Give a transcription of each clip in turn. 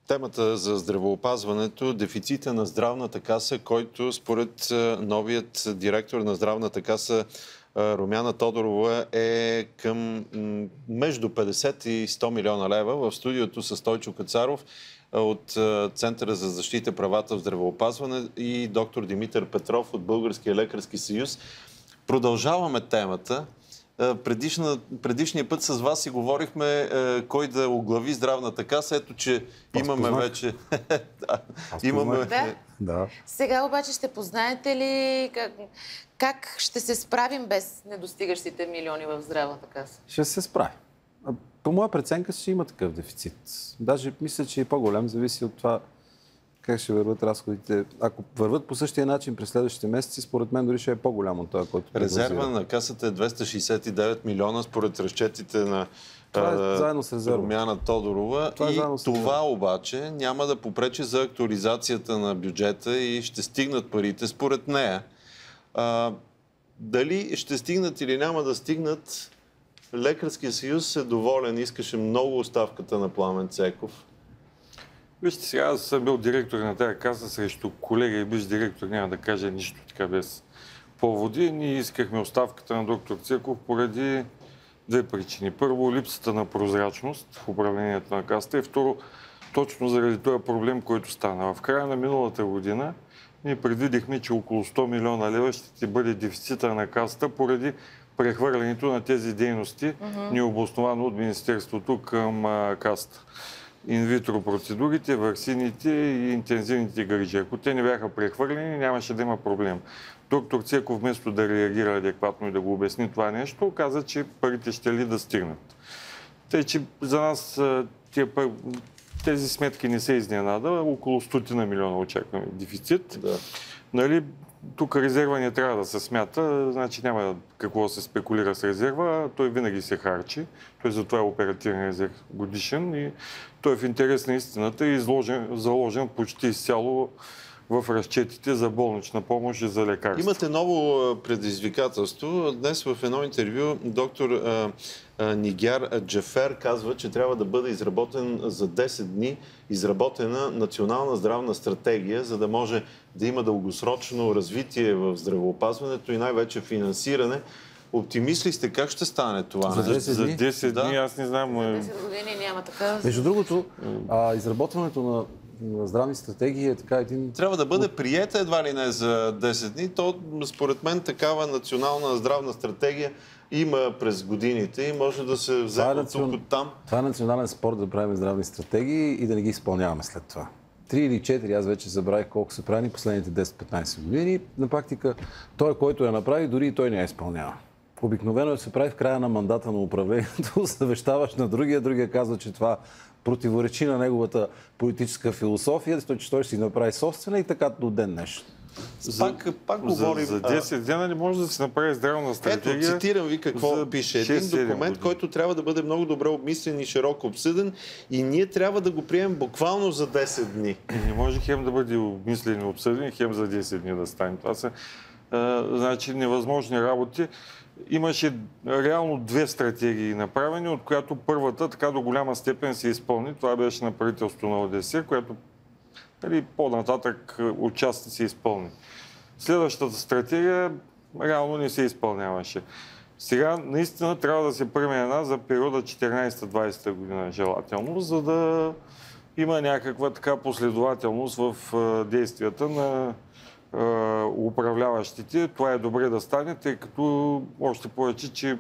Темата за здравеопазването, дефицита на здравната каса, който според новият директор на здравната каса Румяна Тодорова е към между 50 и 100 милиона лева. В студиото с Стойчо Кацаров от Центъра за защита правата в здравеопазване и доктор Димитър Петров от Българския лекарски съюз. Продължаваме темата. Предишния път с вас си говорихме кой да оглави здравната каса. Ето, че имаме вече... имаме... Да. Сега обаче ще познаете ли как ще се справим без недостигащите милиони в здравната каса? Ще се справи. По моя преценка ще има такъв дефицит. Даже мисля, че е по-голям, зависи от това как ще върват разходите. Ако върват по същия начин през следващите месеци, според мен дори ще е по-голям от това, който... Резерва на касата е 269 милиона според разчетите на Румяна Тодорова. Това обаче няма да попречи за актуализацията на бюджета и ще стигнат парите според нея. Дали ще стигнат или няма да стигнат, Лекарския съюз е доволен. Искаше много оставката на Пламен Цеков. Вижте, сега аз съм бил директор на тази каса срещу колега и биш директор, няма да кажа нищо така без поводи. Ние искахме оставката на доктор Цеков поради две причини. Първо, липсата на прозрачност в управлението на касата и второ, точно заради този проблем, който стана. В края на миналата година ние предвидихме, че около 100 милиона лева ще бъде дефицита на касата поради прехвърлянето на тези дейности, необосновано от Министерството към касата. Инвитро процедурите, ваксините и интензивните грижи. Ако те не бяха прехвърлени, нямаше да има проблем. Доктор Цеков, вместо да реагира адекватно и да го обясни това нещо, каза, че парите ще ли да стигнат. Тъй, че за нас тези сметки не се изненада. Около 100 милиона очакваме дефицит. Да. Нали, тук резерва не трябва да се смята, значи няма какво да се спекулира с резерва, той винаги се харчи. Той затова е оперативен резерв годишен и той е в интерес на истината и заложен почти изцяло в разчетите за болнична помощ и за лекарства. Имате ново предизвикателство. Днес в едно интервю доктор Нигяр Джафер казва, че трябва да бъде изработен за 10 дни изработена национална здравна стратегия, за да може да има дългосрочно развитие в здравеопазването и най-вече финансиране. Оптимист ли сте? Как ще стане това? За 10 дни аз не знам. За 10 години няма така. Между другото, изработването на здравни стратегии е така един... Трябва да бъде приета едва ли не за 10 дни. То, според мен, такава национална здравна стратегия има през годините и може да се вземе от тук, от там. Това е национален спорт да правим здравни стратегии и да не ги изпълняваме след това. 3 или 4, аз вече забравих колко са правени последните 10-15 години. На практика той, който я направи, дори и той не я изпълнява. Обикновено се прави в края на мандата на управлението, съвещаваш на другия казва, че това противоречи на неговата политическа философия, че той ще си направи собствена и така до ден днешен. Пак говорим... За 10 дена не може да се направи здравна стратегия. Ето, цитирам ви какво пише. Един документ, който трябва да бъде много добре обмислен и широко обсъден и ние трябва да го приемем буквално за 10 дни. Не може хем да бъде обмислен и обсъден, хем за 10 дни да стане. Това са значи невъзможни работи. Имаше реално две стратегии направени, от която първата така до голяма степен се изпълни. Това беше на правителството на ОДС, което по-нататък отчасти се изпълни. Следващата стратегия реално не се изпълняваше. Сега наистина трябва да се приеме една за периода 14-20 година желателно, за да има някаква така последователност в действията на управляващите. Това е добре да стане, тъй като още повече, че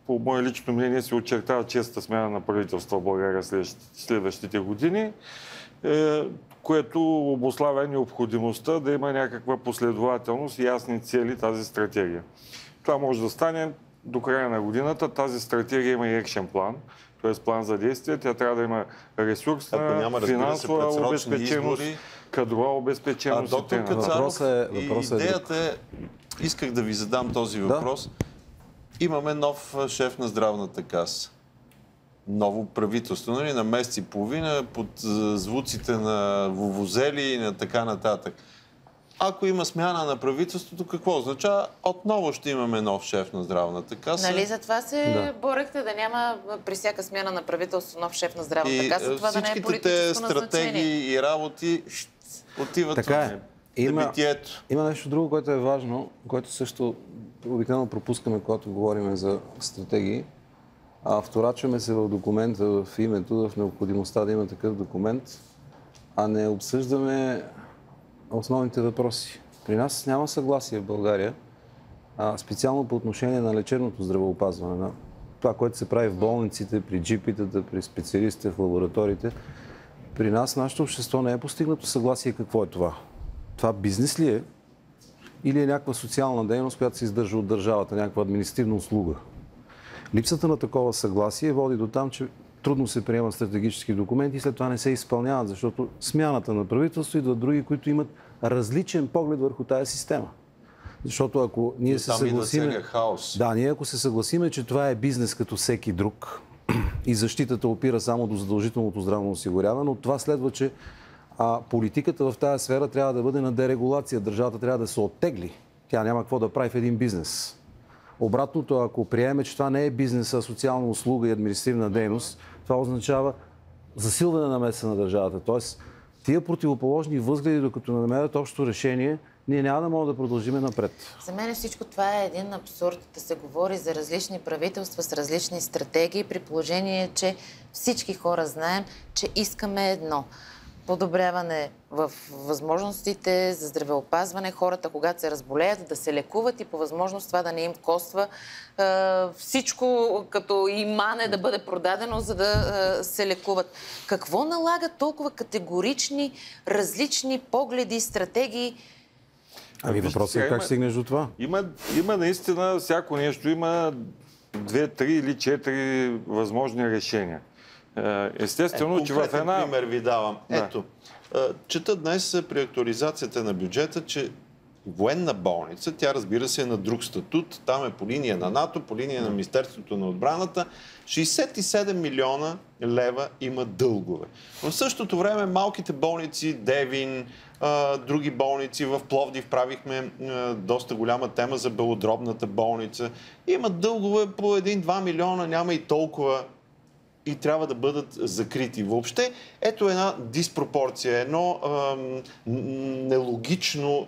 по мое лично мнение се очертава честа смяна на правителства в България следващите години, което обуславя необходимостта да има някаква последователност и ясни цели тази стратегия. Това може да стане до края на годината. Тази стратегия има и екшен план, т.е. план за действие. Тя трябва да има ресурсна, финансова обезпеченост, кадрова обезпеченост. Доктор Кацаров, идеята е, исках да ви задам този въпрос. Имаме нов шеф на здравната каса. Ново правителство, нали, на месец и половина, под звуците на вувузели и на така нататък. ако има смяна на правителството, какво означава? Отново ще имаме нов шеф на здравната каса. Нали, затова се борехте да няма при всяка смяна на правителство нов шеф на здравната каса, това да не е политическо назначение. Стратегии и работи отиват в небитието. Има нещо друго, което е важно, което също обикновено пропускаме, когато говорим за стратегии. Вторачваме се в документа, в името, в необходимостта да има такъв документ, а не обсъждаме основните въпроси. При нас няма съгласие в България, специално по отношение на лечебното здравеопазване, на това, което се прави в болниците, при джипитата, при специалистите, в лабораториите. При нас, нашето общество не е постигнато съгласие какво е това. Това бизнес ли е или е някаква социална дейност, която се издържа от държавата, някаква административна услуга? Липсата на такова съгласие води до там, че трудно се приемат стратегически документи и след това не се изпълняват, защото смяната на правителство идват други, които имат различен поглед върху тая система. Защото ако ние се съгласиме... ние ако се съгласиме, че това е бизнес като всеки друг и защитата опира само до задължителното здравно осигуряване, от това следва, че политиката в тази сфера трябва да бъде на дерегулация. Държавата трябва да се оттегли. Тя няма какво да прави в един бизнес. Обратното, ако приемем, че това не е бизнес, а социална услуга и административна дейност, това означава засилване на месеца на държавата. Тоест, тия противоположни възгледи, докато намерят общо решение, ние няма да можем да продължим напред. За мен всичко това е един абсурд да се говори за различни правителства с различни стратегии, при положение, че всички хора знаем, че искаме едно. Подобряване в възможностите за здравеопазване, хората, когато се разболеят, да се лекуват и по възможност това да не им коства всичко като имане да бъде продадено, за да се лекуват. Какво налага толкова категорични, различни погледи, стратегии? Въпросът е как стигнеш до това? Има наистина всяко нещо, има 2, 3 или 4 възможни решения. Естествено, че в една... пример ви давам. Ето, чета днес при актуализацията на бюджета, че военна болница, тя разбира се е на друг статут, там е по линия на НАТО, по линия на Министерството на отбраната, 67 милиона лева има дългове. В същото време малките болници, Девин, други болници, в Пловдив правихме доста голяма тема за белодробната болница, имат дългове по 1-2 милиона, няма и толкова, и трябва да бъдат закрити. Въобще, ето една диспропорция, едно нелогично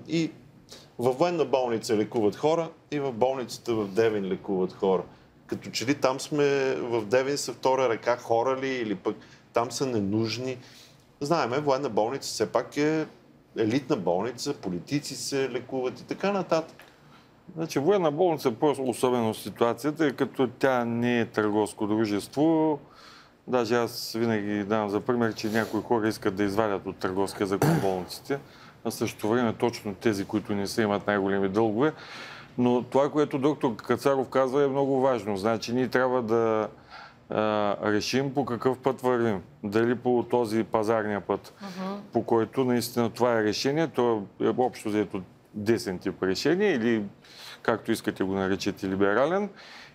и във военна болница лекуват хора и в болницата в Девин лекуват хора. Като че ли там сме в Девин са втора ръка хора ли или пък там са ненужни. Знаеме, военна болница все пак е елитна болница, политици се лекуват и така нататък. Значи, военна болница е по-особена ситуацията, тъй като тя не е търговско дружество. Даже аз винаги давам за пример, че някои хора искат да извадят от търговския закон болниците, а същото време точно тези, които не са, имат най-големи дългове. Но това, което доктор Кацаров казва, е много важно. Значи, ние трябва да решим по какъв път вървим. Дали по този пазарния път, по който наистина това е решение, то е общо взето десен тип решение или както искате го наречете либерален,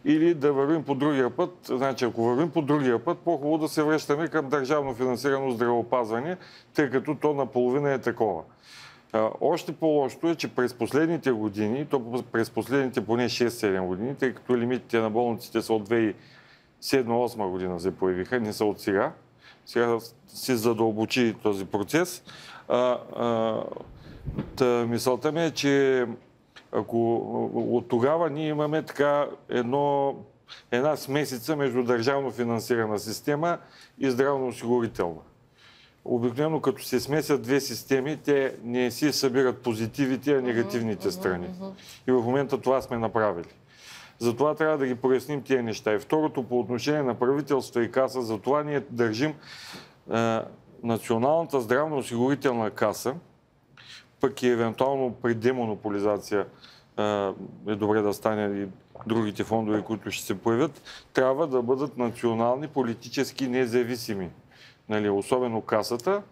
или да вървим по другия път. Значи, ако вървим по другия път, по-хубаво да се връщаме към държавно финансирано здравеопазване, тъй като то наполовина е такова. Още по-лошото е, че през последните години, то през последните поне 6-7 години, тъй като лимитите на болниците са от 2007-2008 година се появиха, не са от сега. Сега се задълбочи този процес. Мисълта ми е, че ако от тогава ние имаме така една смесица между държавно финансирана система и здравноосигурителна. Обикновено като се смесят две системи, те не си събират позитивите, а негативните страни. И в момента това сме направили. Затова трябва да ги поясним тези неща. И второто, по отношение на правителство и каса, затова ние държим Националната здравноосигурителна каса, пък и евентуално при демонополизация е добре да стане и другите фондове, които ще се появят, трябва да бъдат национални, политически независими. Нали, особено касата.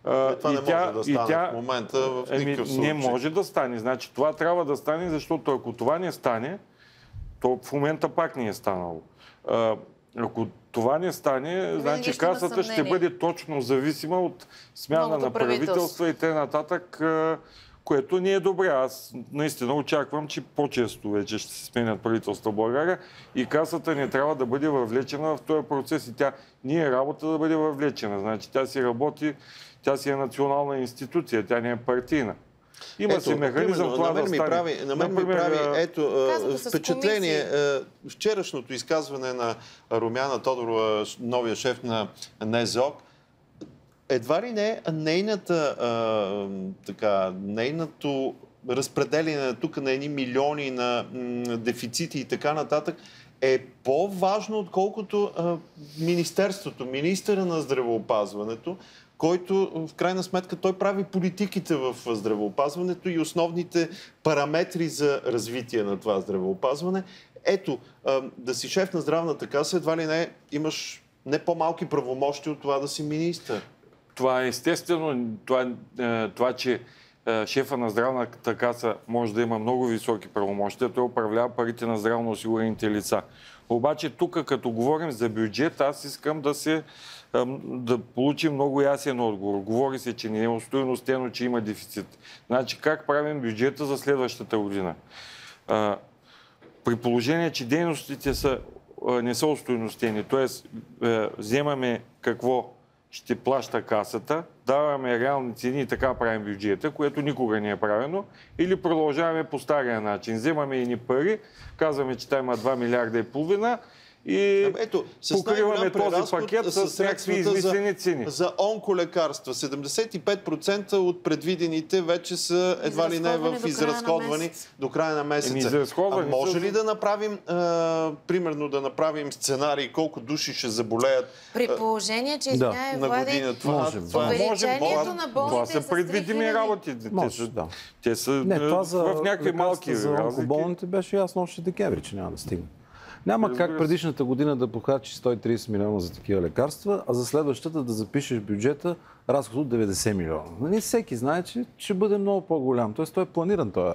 Това не може да стане в момента в никакъв случай. Не може да стане. Значи това трябва да стане, защото ако това не стане, то в момента пак не е станало. Ако това не стане, значи касата ще бъде точно зависима от смяна на правителства и т.н., което не е добре. Аз наистина очаквам, че по-често вече ще се сменят правителства в България и касата не трябва да бъде въвлечена в този процес и тя не е работа да бъде въвлечена. Значи тя си работи, тя си е национална институция, тя не е партийна. Има си механизъм това да стане. На мен ми прави впечатление вчерашното изказване на Румяна Тодорова, новия шеф на НЗОК. Едва ли не нейното разпределение тук на едни милиони на дефицити и така нататък е по-важно, отколкото министерството, министъра на здравеопазването, който в крайна сметка той прави политиките в здравеопазването и основните параметри за развитие на това здравеопазване. Ето, да си шеф на здравната каса, едва ли не имаш не по-малки правомощи от това да си министър. Това е естествено. Това, че шефа на здравната каса може да има много високи правомощия, той управлява парите на здравно осигурените лица. Обаче тук, като говорим за бюджет, аз искам да получим много ясен отговор. Говори се, че не е остойностено, че има дефицит. Значи как правим бюджета за следващата година? При положение, че дейностите не са остойностени, т.е. вземаме какво ще плаща касата, даваме реални цени и така правим бюджета, което никога не е правено, или продължаваме по стария начин. Вземаме и ни пари, казваме, че там има 2 милиарда и половина и покриваме този пакет с някакви измислени цени. За онколекарства 75% от предвидените вече са едва ли не изразходвани до края на месеца. Може ли да направим, примерно да направим сценарий колко души ще заболеят при положение, че на година? Увеличението на болните това са предвидими работи. Те са в някакви малки разлики. За онкоболните беше ясно още декември, че няма да стигне. Няма как предишната година да похарчи 130 милиона за такива лекарства, а за следващата да запишеш бюджета разход от 90 милиона. Нали, всеки знае, че ще бъде много по-голям. Тоест той е планиран този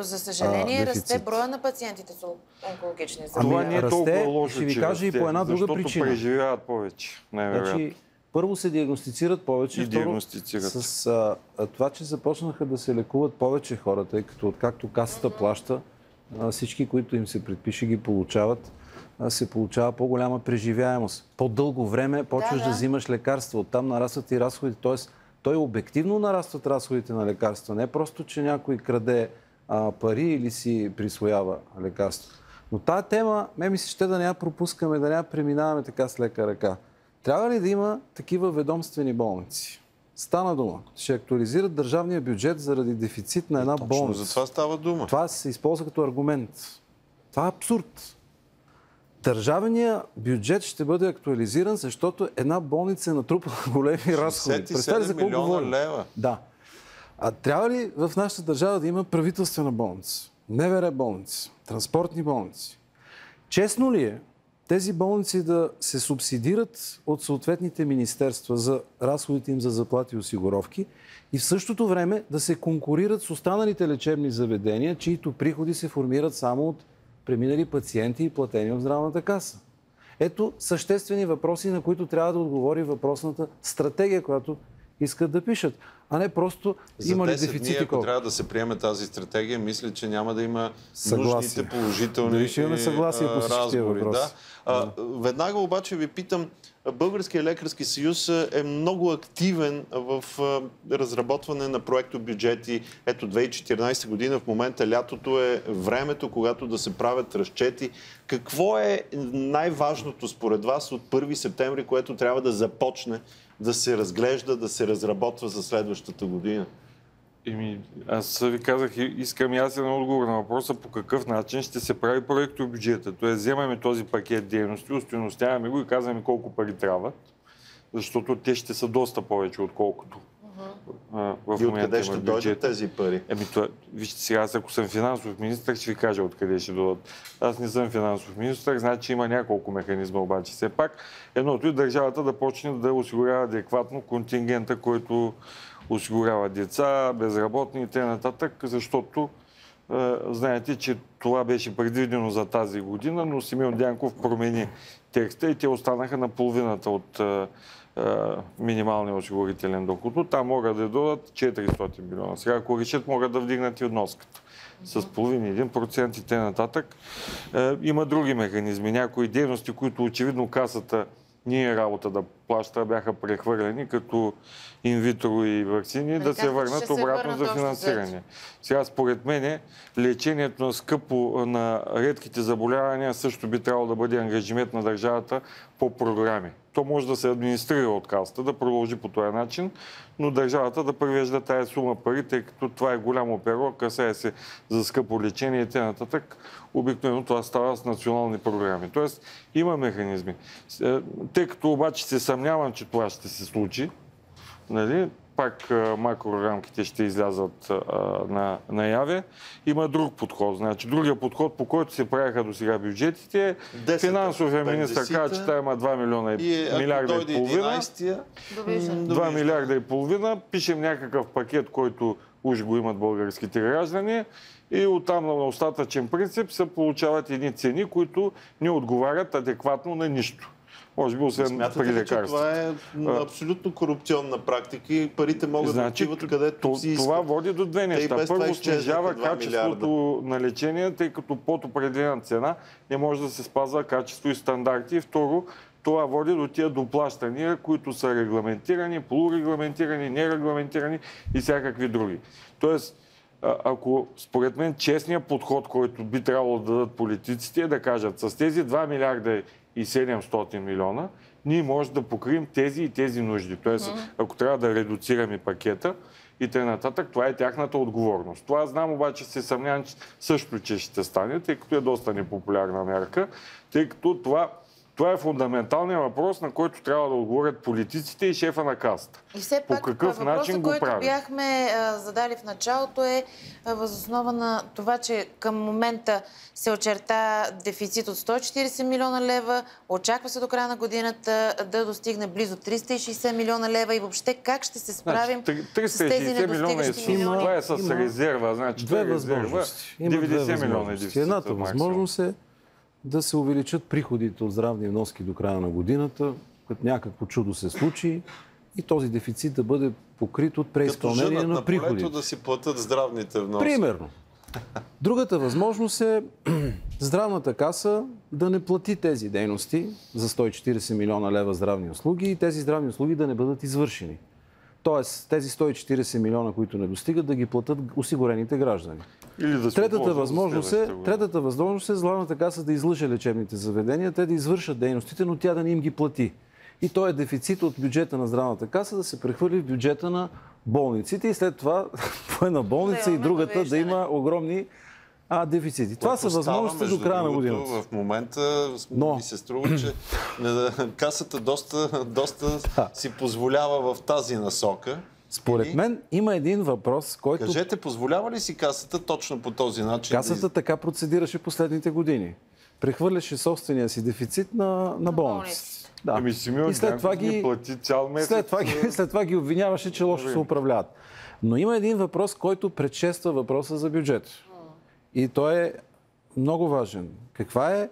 За съжаление, расте броя на пациентите с онкологични заболявания. Това не е толкова лошо, ще ви кажа и по една друга причина. Защото преживяват повече. Значи, първо се диагностицират повече, второ с това, че започнаха да се лекуват повече хора, тъй като откакто касата плаща, всички, които им се предпише, ги получават, се получава по-голяма преживяемост. По-дълго време почваш да взимаш лекарства, оттам нарастват и разходите. Тоест, той обективно нарастват разходите на лекарства. Не просто, че някой краде пари или си присвоява лекарства. Но тая тема, ми се ще да не я пропускаме, да не я преминаваме така с лека ръка. Трябва ли да има такива ведомствени болници? Стана дума. Ще актуализират държавния бюджет заради дефицит на една болница. За това става дума. Това се използва като аргумент. Това е абсурд. Държавният бюджет ще бъде актуализиран, защото една болница е натрупала големи разходи. Представете за колко говорим. Лева. Да. Трябва ли в нашата държава да има правителствена болница, МВР болница, транспортни болници? Честно ли е тези болници да се субсидират от съответните министерства за разходите им за заплати и осигуровки и в същото време да се конкурират с останалите лечебни заведения, чието приходи се формират само от преминали пациенти и платени от здравната каса? Ето съществени въпроси, на които трябва да отговори въпросната стратегия, която искат да пишат, а не просто има ли дефицити. За 10 дни, ако трябва да се приеме тази стратегия, мисля, че няма да има нужните положителни разговори. Веднага обаче ви питам, Българският лекарски съюз е много активен в разработване на проектобюджети. Ето 2014 година, в момента лятото е времето, когато да се правят разчети. Какво е най-важното според вас от 1 септември, което трябва да започне да се разглежда, да се разработва за следващата година? Аз ви казах, искам ясен отговор на въпроса по какъв начин ще се прави проектобюджета. Тоест, вземаме този пакет дейности, устойностяваме го и казваме колко пари трябват, защото те ще са доста повече, отколкото в момента. И откъде ще дойдат тези пари? Вижте сега, аз ако съм финансов министър, ще ви кажа откъде ще дойдат. Аз не съм финансов министър, значи, че има няколко механизма, обаче все пак. Едното е държавата да почне да осигурява адекватно контингента, който осигурява деца, безработни и т.н., защото знаете, че това беше предвидено за тази година, но Симеон Дянков промени текста и те останаха на половината от минималния осигурителен доход. Там могат да дадат 400 милиона. Сега, ако решат, могат да вдигнат и вноската с половин 1% и т.н. Има други механизми. Някои дейности, които очевидно касата ние работа да плаща, бяха прехвърлени като инвитро и ваксини, да се върнат обратно за финансиране. Сега, според мен, лечението на скъпо на редките заболявания също би трябвало да бъде ангажимент на държавата по програми. То може да се администрира от касата, да продължи по този начин, но държавата да превежда тая сума пари, тъй като това е голямо перо, касае се за скъпо лечение и т.н. Обикновено това става с национални програми. Тоест, има механизми. Тъй като обаче се съмнявам, че това ще се случи, нали? Пак макрорамките ще излязат наяве. Има друг подход. Значи, другия подход, по който се правиха до сега бюджетите, финансовия министър каза, че има 2 милиона и милиарда и половина. 2 милиарда и половина. Пишем някакъв пакет, който уж го имат българските граждани. И оттам на остатъчен принцип се получават едни цени, които не отговарят адекватно на нищо. Може би, освен при лекарства. Това е абсолютно корупционна практика и парите могат да отиват където си искат. Това води до две неща. Първо, снижава качеството на лечение, тъй като под определена цена не може да се спазва качество и стандарти. И второ, това води до тия доплащания, които са регламентирани, полурегламентирани, нерегламентирани и всякакви други. Тоест, ако според мен честният подход, който би трябвало да дадат политиците, е да кажат с тези 2 милиарда и 700 милиона, ние можем да покрием тези и тези нужди. Тоест, ако трябва да редуцираме пакета и т.н., това е тяхната отговорност. Това знам, обаче се съмнявам също, че ще стане, тъй като е доста непопулярна мярка, тъй като това е фундаменталният въпрос, на който трябва да отговорят политиците и шефа на касата. И все пак, по какъв начин го прави? Бяхме задали в началото е въз основа на това, че към момента се очерта дефицит от 140 милиона лева, очаква се до края на годината да достигне близо 360 милиона лева и въобще как ще се справим с тези недостигащи милиони? Това е с резерва, значи това е резерва. 90 милиона е дефицит. Едната възможност е да се увеличат приходите от здравни вноски до края на годината, като някакво чудо се случи и този дефицит да бъде покрит от преизпълнение на приходите. Като да си платят здравните вноски. Примерно. Другата възможност е здравната каса да не плати тези дейности за 140 милиона лева здравни услуги и тези здравни услуги да не бъдат извършени. Тоест, тези 140 милиона, които не достигат, да ги платят осигурените граждани. Третата възможност е здравната каса да излъже лечебните заведения, те да извършат дейностите, но тя да не им ги плати. И то е дефицит от бюджета на здравната каса да се прехвърли в бюджета на болниците и след това по една болница и другата да има огромни дефицити. Това са възможности до края на годината. В момента ми се струва, че касата доста си позволява в тази насока. Според мен има един въпрос, който... Кажете, позволява ли си касата точно по този начин? Касата така процедираше последните години. Прехвърляше собствения си дефицит на болници. Да. И след това ги плати цял месец. След това ги обвиняваше, че лошо се управляват. Но има един въпрос, който предшества въпроса за бюджет. И той е много важен. Каква е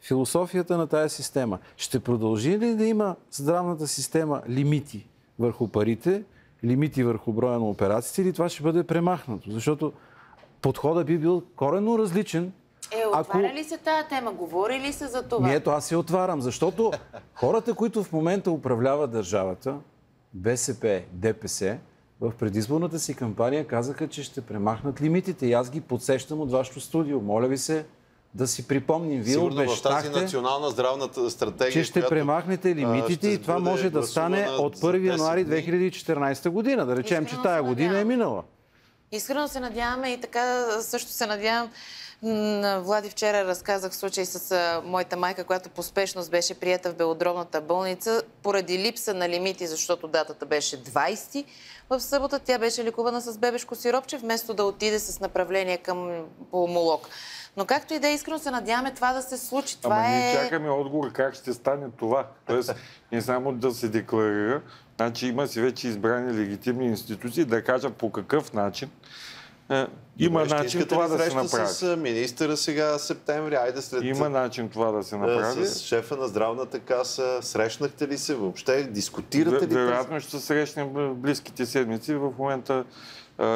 философията на тая система? Ще продължи ли да има здравната система лимити върху парите, лимити върху броя на операциите, или това ще бъде премахнато? Защото подходът би бил коренно различен. Отваря ли се тая тема? Говори ли се за това? Ето, аз се отварям, защото хората, които в момента управляват държавата, БСП, ДПС, в предизборната си кампания казаха, че ще премахнат лимитите. И аз ги подсещам от вашето студио. Моля ви се да си припомним. Вие обещахте, в тази национална здравната стратегия, че ще премахнете лимитите и това може да стане от 1 януари 2014 година. Да речем, че тая година е минала. Искрено се надяваме и така също се надявам. Влади, вчера разказах случай с моята майка, която по спешност беше приета в Белодробната болница поради липса на лимити, защото датата беше 20 в събота. Тя беше лекувана с бебешко сиропче, вместо да отиде с направление към пулмолог. Но както и да е, искрено се надяваме това да се случи. Ние чакаме отговор как ще стане това. Тоест, не само да се декларира, значи има си вече избрани легитимни институции да кажат по какъв начин Има начин това да се направи. С министъра сега септември, айде след... Има начин това да се направи. С шефа на здравната каса, срещнахте ли се въобще? Дискутирате ли? Вероятно ще се срещнем в близките седмици. В момента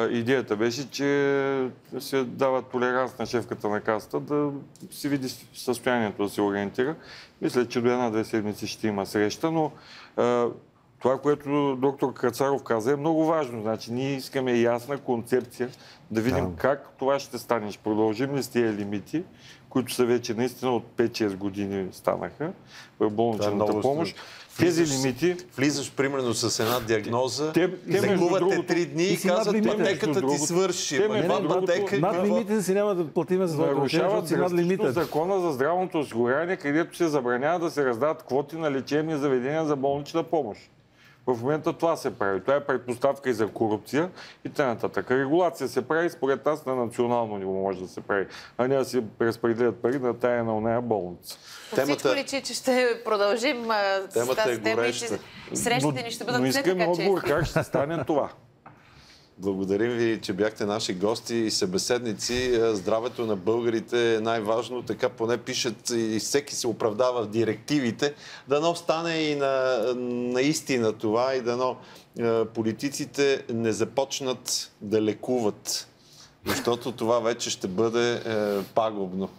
идеята беше, че се дава толеранс на шефката на касата да си види състоянието, да се ориентира. Мисля, че до 1-2 седмици ще има среща, но това, което доктор Кацаров каза, е много важно. Значи, ние искаме ясна концепция да видим как това ще стане. Ще продължим ли с тия лимити, които са вече наистина от 5-6 години станаха в болничната помощ. Тези лимити... Влизаш примерно с една диагноза, лекувате 3 дни и казват, пътеката ти свърши. Над лимитите си няма да платиме за това. Нарушават драстично Закона за здравното осигуряване, където се забранява да се раздават квоти на лечебни заведения за болнична помощ. В момента това се прави. Това е предпоставка и за корупция и т.н. Регулация се прави според нас на национално ниво може да се прави, а не да се разпределят пари на тая на оная болница. По всичко личи, че ще продължим с тази тема и срещите ни ще бъдат но все така искаме отговор чести. как ще стане това. Благодарим ви, че бяхте наши гости и събеседници. Здравето на българите е най-важно. Така поне пишат и всеки се оправдава в директивите. Дано стане и наистина това и дано политиците не започнат да лекуват. Защото това вече ще бъде пагубно.